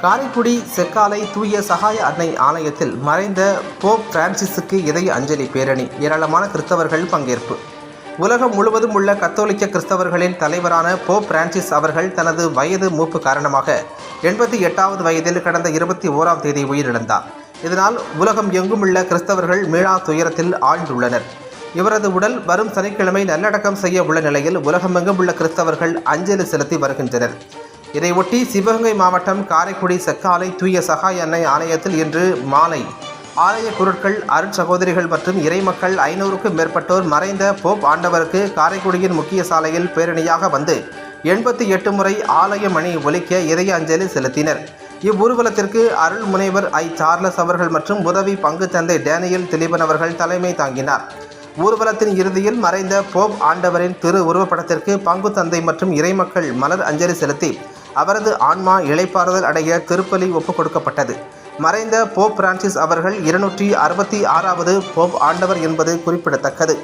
காரைக்குடி செக்காலை தூய சகாய அன்னை ஆலயத்தில் மறைந்த போப் பிரான்சிஸுக்கு இதய அஞ்சலி பேரணி. ஏராளமான கிறிஸ்தவர்கள் பங்கேற்பு. உலகம் முழுவதும் உள்ள கத்தோலிக்க கிறிஸ்தவர்களின் தலைவரான போப் பிரான்சிஸ் அவர்கள் தனது வயது மூப்பு காரணமாக 88வது வயதில் கடந்த 21ஆம் தேதி உயிரிழந்தார். இதனால் உலகம் எங்கும் உள்ள கிறிஸ்தவர்கள் மீளா துயரத்தில் ஆழ்ந்துள்ளனர். இவரது உடல் வரும் சனிக்கிழமை நல்லடக்கம் செய்ய உள்ள நிலையில் உலகமெங்கும் உள்ள கிறிஸ்தவர்கள் அஞ்சலி செலுத்தி வருகின்றனர். இதையொட்டி சிவகங்கை மாவட்டம் காரைக்குடி செக்காலை தூய சகாய அன்னை ஆலயத்தில் இன்று மாலை ஆலய பொருட்கள் அருட்சகோதரிகள் மற்றும் இறைமக்கள் 500க்கும் மேற்பட்டோர் மறைந்த போப் ஆண்டவருக்கு காரைக்குடியின் முக்கிய சாலையில் பேரணியாக வந்து 88 முறை ஆலய மணி ஒலிக்க இதய அஞ்சலி செலுத்தினர். இவ்வூர்வலத்திற்கு அருள் முனைவர் சார்லஸ் அவர்கள் மற்றும் உதவி பங்கு தந்தை டேனியல் திலீபன் அவர்கள் தலைமை தாங்கினார். ஊர்வலத்தின் இறுதியில் மறைந்த போப் ஆண்டவரின் திரு உருவப்படத்திற்கு பங்கு தந்தை மற்றும் இறைமக்கள் மலர் அஞ்சலி செலுத்தி அவரது ஆன்மா இளைப்பாறுதல் அடைய திருப்பலி ஒப்புக் கொடுக்கப்பட்டது. மறைந்த போப் பிரான்சிஸ் அவர்கள் 266வது போப் ஆண்டவர் என்பது குறிப்பிடத்தக்கது.